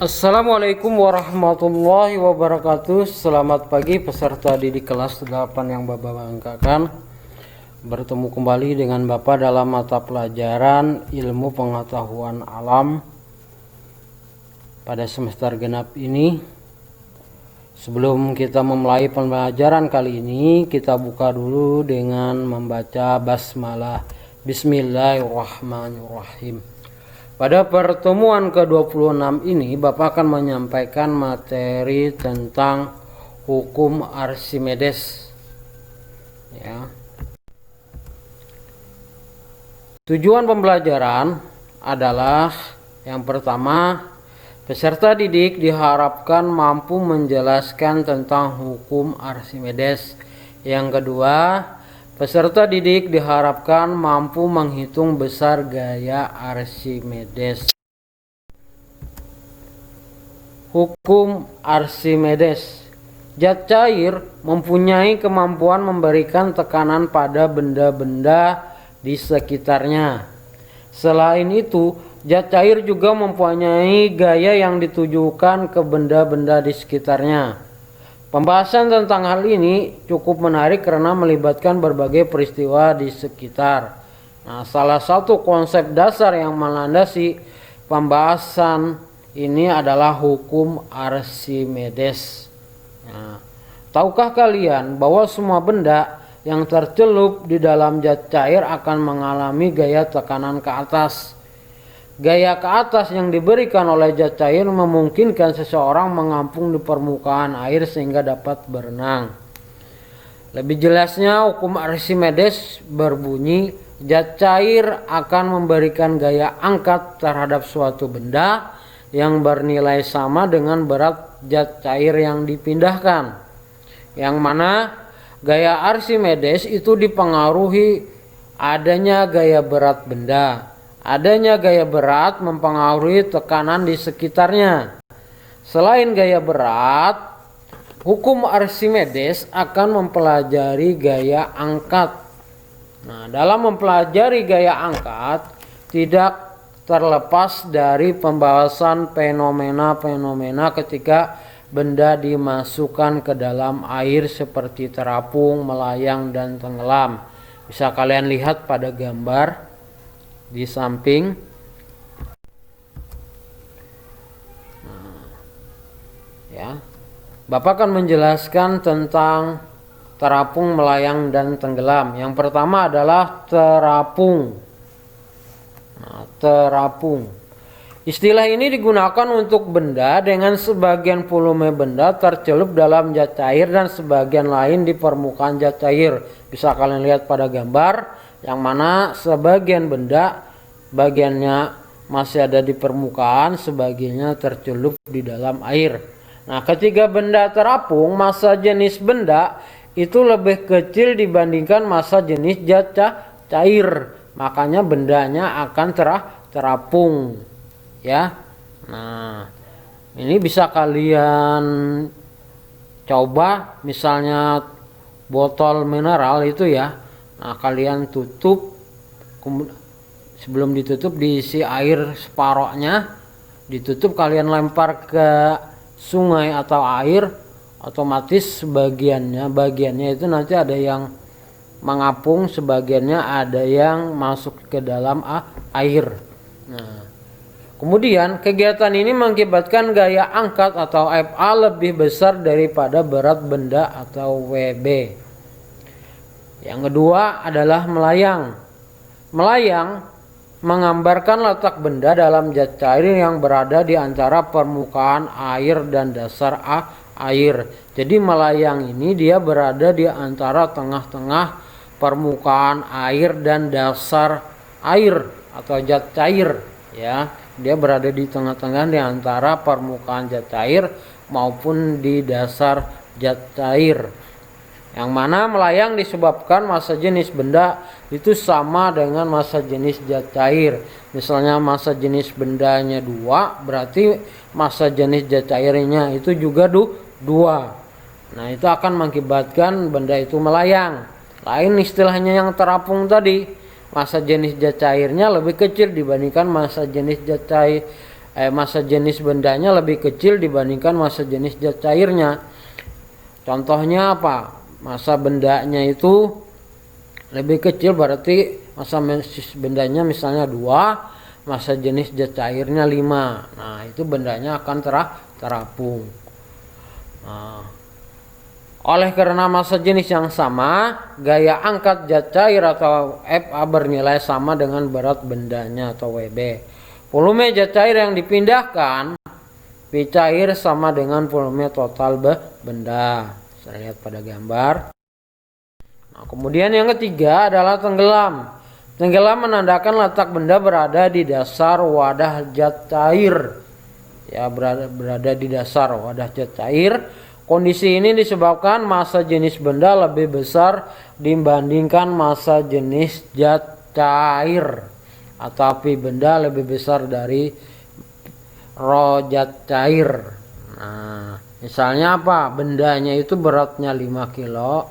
Assalamualaikum warahmatullahi wabarakatuh. Selamat pagi peserta didik kelas 8 yang Bapak banggakan. Bertemu kembali dengan Bapak dalam mata pelajaran ilmu pengetahuan alam pada semester genap ini. Sebelum kita memulai pembelajaran kali ini, kita buka dulu dengan membaca basmalah. Bismillahirrahmanirrahim. Pada pertemuan ke-26 ini, Bapak akan menyampaikan materi tentang hukum Archimedes. Ya. Tujuan pembelajaran adalah yang pertama, peserta didik diharapkan mampu menjelaskan tentang hukum Archimedes. Yang kedua, peserta didik diharapkan mampu menghitung besar gaya Archimedes. Hukum Archimedes. Zat cair mempunyai kemampuan memberikan tekanan pada benda-benda di sekitarnya. Selain itu, zat cair juga mempunyai gaya yang ditujukan ke benda-benda di sekitarnya. Pembahasan tentang hal ini cukup menarik karena melibatkan berbagai peristiwa di sekitar. Nah, salah satu konsep dasar yang melandasi pembahasan ini adalah hukum Archimedes. Nah, tahukah kalian bahwa semua benda yang tercelup di dalam zat cair akan mengalami gaya tekanan ke atas? Gaya ke atas yang diberikan oleh zat cair memungkinkan seseorang mengapung di permukaan air sehingga dapat berenang. Lebih jelasnya, hukum Archimedes berbunyi zat cair akan memberikan gaya angkat terhadap suatu benda yang bernilai sama dengan berat zat cair yang dipindahkan. Yang mana gaya Archimedes itu dipengaruhi adanya gaya berat benda. Adanya gaya berat mempengaruhi tekanan di sekitarnya. Selain gaya berat, hukum Archimedes akan mempelajari gaya angkat. Nah, dalam mempelajari gaya angkat tidak terlepas dari pembahasan fenomena-fenomena ketika benda dimasukkan ke dalam air seperti terapung, melayang, dan tenggelam. Bisa kalian lihat pada gambar di samping. Ya, Bapak akan menjelaskan tentang terapung, melayang, dan tenggelam. Yang pertama adalah terapung. Nah, terapung. Istilah ini digunakan untuk benda dengan sebagian volume benda tercelup dalam zat cair dan sebagian lain di permukaan zat cair. Bisa kalian lihat pada gambar yang mana sebagian benda bagiannya masih ada di permukaan, sebagiannya tercelup di dalam air. Nah, ketika benda terapung, massa jenis benda itu lebih kecil dibandingkan massa jenis zat cair. Makanya bendanya akan terapung. Ya. Nah, ini bisa kalian coba, misalnya botol mineral itu ya. Nah, kalian tutup, sebelum ditutup diisi air separohnya, ditutup, kalian lempar ke sungai atau air, otomatis bagiannya itu nanti ada yang mengapung, sebagiannya ada yang masuk ke dalam air. Nah, kemudian kegiatan ini mengakibatkan gaya angkat atau Fa lebih besar daripada berat benda atau Wb. Yang kedua adalah melayang. Melayang menggambarkan letak benda dalam zat cair yang berada di antara permukaan air dan dasar air. Jadi melayang ini dia berada di antara tengah-tengah permukaan air dan dasar air atau zat cair, ya. Dia berada di tengah-tengah di antara permukaan zat cair maupun di dasar zat cair. Yang mana melayang disebabkan massa jenis benda itu sama dengan massa jenis zat cair. Misalnya massa jenis bendanya 2, berarti massa jenis zat cairnya itu juga 2. Nah, itu akan mengakibatkan benda itu melayang. Lain istilahnya yang terapung tadi, massa jenis zat cairnya lebih kecil dibandingkan massa jenis zat cair massa jenis bendanya lebih kecil dibandingkan massa jenis zat cairnya. Contohnya apa? Massa bendanya itu lebih kecil, berarti massa bendanya misalnya 2, massa jenis zat cairnya 5. Nah, itu bendanya akan terapung. Nah, oleh karena massa jenis yang sama, gaya angkat zat cair atau Fa bernilai sama dengan berat bendanya atau Wb. Volume zat cair yang dipindahkan, V cair sama dengan volume total benda. Saya lihat pada gambar. Nah, kemudian yang ketiga adalah tenggelam. Tenggelam menandakan letak benda berada di dasar wadah zat cair. Ya, berada di dasar wadah zat cair. Kondisi ini disebabkan massa jenis benda lebih besar dibandingkan massa jenis zat cair, atau V benda lebih besar dari rho zat cair. Nah, misalnya apa? Bendanya itu beratnya 5 kilo,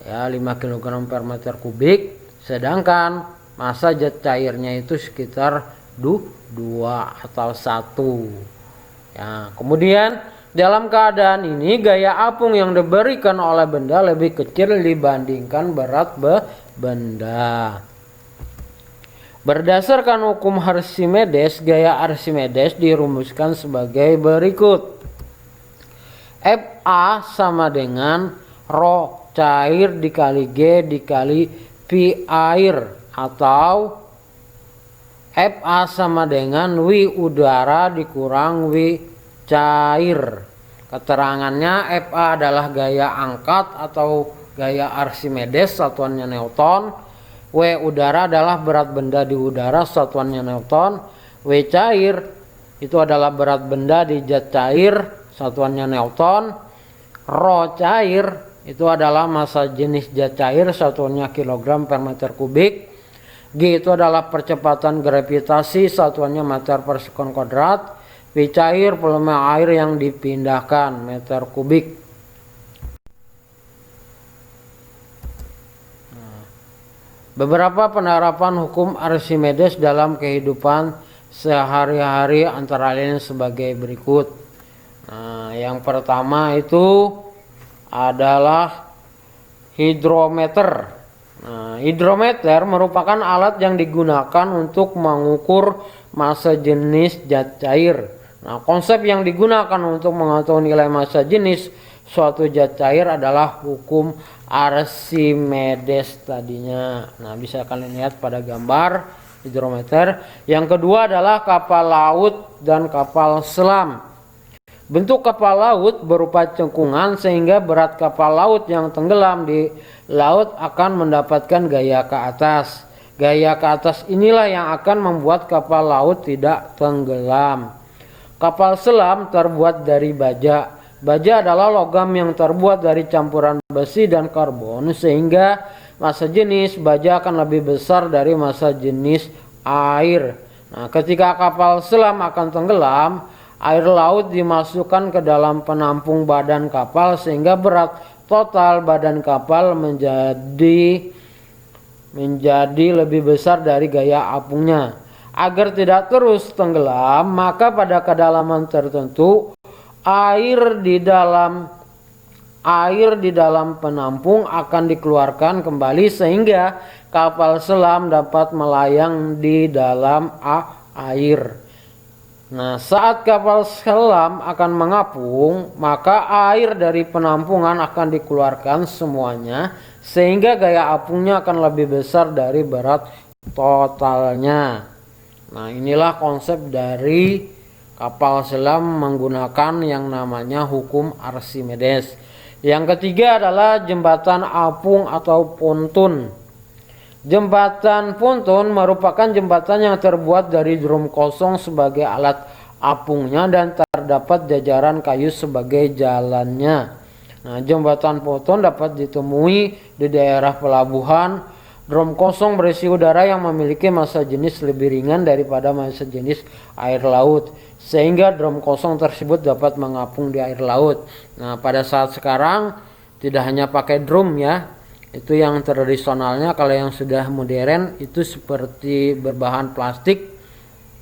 ya 5 kg per meter kubik, sedangkan massa zat cairnya itu sekitar 2 atau 1. Ya, kemudian dalam keadaan ini gaya apung yang diberikan oleh benda lebih kecil dibandingkan berat benda. Berdasarkan hukum Archimedes, gaya Archimedes dirumuskan sebagai berikut. Fa sama dengan rho cair dikali G dikali V air, atau Fa sama dengan W udara dikurang W cair. Keterangannya, Fa adalah gaya angkat atau gaya Archimedes, satuannya Newton. W udara adalah berat benda di udara, satuannya Newton. W cair itu adalah berat benda di zat cair, satuannya Newton. Rho cair itu adalah massa jenis zat cair, satuannya kilogram per meter kubik. G itu adalah percepatan gravitasi, satuannya meter per sekon kuadrat. V cair volume air yang dipindahkan, meter kubik. Beberapa penerapan hukum Archimedes dalam kehidupan sehari-hari antara lain sebagai berikut. Nah, yang pertama itu adalah hidrometer. Nah, hidrometer merupakan alat yang digunakan untuk mengukur massa jenis zat cair. Nah, konsep yang digunakan untuk mengetahui nilai massa jenis suatu zat cair adalah hukum Archimedes tadinya. Nah, bisa kalian lihat pada gambar hidrometer. Yang kedua adalah kapal laut dan kapal selam. Bentuk kapal laut berupa cengkungan sehingga berat kapal laut yang tenggelam di laut akan mendapatkan gaya ke atas. Gaya ke atas inilah yang akan membuat kapal laut tidak tenggelam. Kapal selam terbuat dari baja. Baja adalah logam yang terbuat dari campuran besi dan karbon, sehingga massa jenis baja akan lebih besar dari massa jenis air. Nah, ketika kapal selam akan tenggelam, air laut dimasukkan ke dalam penampung badan kapal sehingga berat total badan kapal menjadi lebih besar dari gaya apungnya. Agar tidak terus tenggelam, maka pada kedalaman tertentu air di dalam penampung akan dikeluarkan kembali sehingga kapal selam dapat melayang di dalam air. Nah, saat kapal selam akan mengapung, maka air dari penampungan akan dikeluarkan semuanya sehingga gaya apungnya akan lebih besar dari berat totalnya. Nah, inilah konsep dari kapal selam menggunakan yang namanya hukum Archimedes. Yang ketiga adalah jembatan apung atau pontun. Jembatan pontun merupakan jembatan yang terbuat dari drum kosong sebagai alat apungnya dan terdapat jajaran kayu sebagai jalannya. Nah, jembatan pontun dapat ditemui di daerah pelabuhan. Drum kosong berisi udara yang memiliki massa jenis lebih ringan daripada massa jenis air laut, sehingga drum kosong tersebut dapat mengapung di air laut. Nah, pada saat sekarang tidak hanya pakai drum ya, itu yang tradisionalnya. Kalau yang sudah modern itu seperti berbahan plastik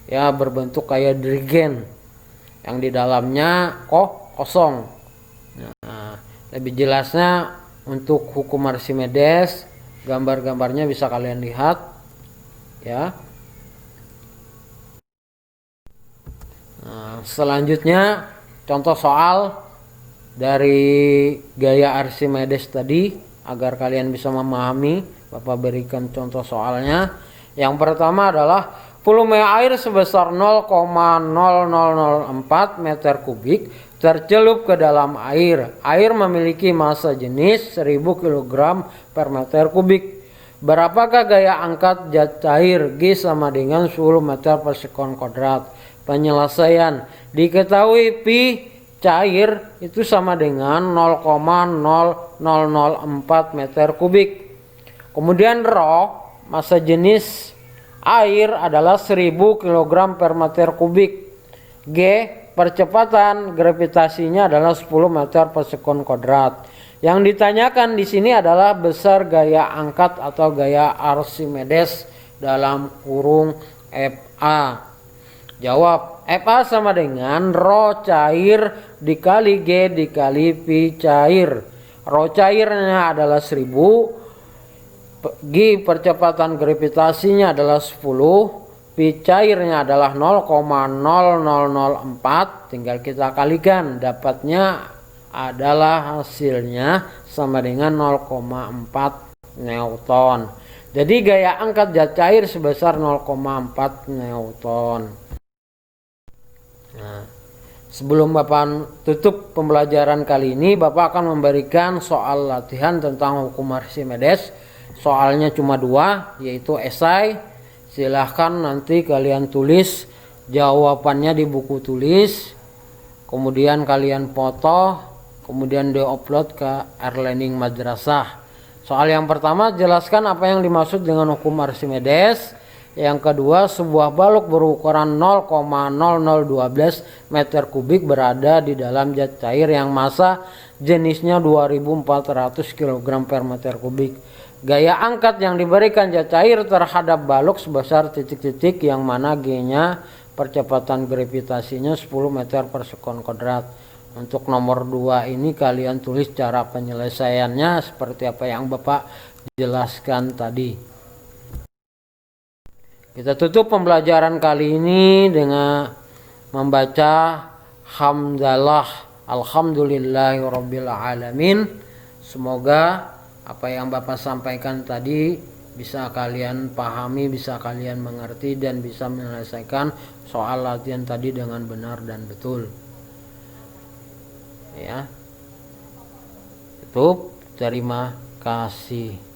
ya, berbentuk kayak dirigen yang di dalamnya kosong. Nah, lebih jelasnya untuk hukum Archimedes, gambar-gambarnya bisa kalian lihat ya. Nah, selanjutnya contoh soal dari gaya Archimedes tadi agar kalian bisa memahami. Bapak berikan contoh soalnya. Yang pertama adalah volume air sebesar 0,0004 meter kubik tercelup ke dalam air. Air memiliki massa jenis 1000 kg per meter kubik. Berapakah gaya angkat zat cair? G sama dengan 10 meter per sekon kuadrat. Penyelesaian. Diketahui pi cair itu sama dengan 0,0004 meter kubik. Kemudian rho, massa jenis air adalah 1000 kg per meter kubik. G, percepatan gravitasinya adalah 10 meter per sekon kuadrat. Yang ditanyakan di sini adalah besar gaya angkat atau gaya Archimedes dalam kurung FA. Jawab, FA sama dengan rho cair dikali G dikali pi cair. Rho cairnya adalah 1000, G percepatan gravitasinya adalah 10, pi cairnya adalah 0,0004. Tinggal kita kalikan, dapatnya adalah hasilnya sama dengan 0,4 Newton. Jadi gaya angkat zat cair sebesar 0,4 Newton. Nah, sebelum Bapak tutup pembelajaran kali ini, Bapak akan memberikan soal latihan tentang hukum Archimedes. Soalnya cuma 2, yaitu esai. Silahkan nanti kalian tulis jawabannya di buku tulis, kemudian kalian foto, kemudian di-upload ke Erlearning Madrasah. Soal yang pertama, jelaskan apa yang dimaksud dengan hukum Archimedes. Yang kedua, sebuah balok berukuran 0,0012 meter kubik berada di dalam zat cair yang massa jenisnya 2400 kg per meter kubik. Gaya angkat yang diberikan zat cair terhadap balok sebesar titik-titik yang mana G-nya percepatan gravitasinya 10 meter per sekon kuadrat. Untuk nomor 2 ini kalian tulis cara penyelesaiannya seperti apa yang Bapak jelaskan tadi. Kita tutup pembelajaran kali ini dengan membaca hamdalah alhamdulillahirabbil alamin. Semoga apa yang Bapak sampaikan tadi bisa kalian pahami, bisa kalian mengerti dan bisa menyelesaikan soal latihan tadi dengan benar dan betul. Ya. Tutup. Terima kasih.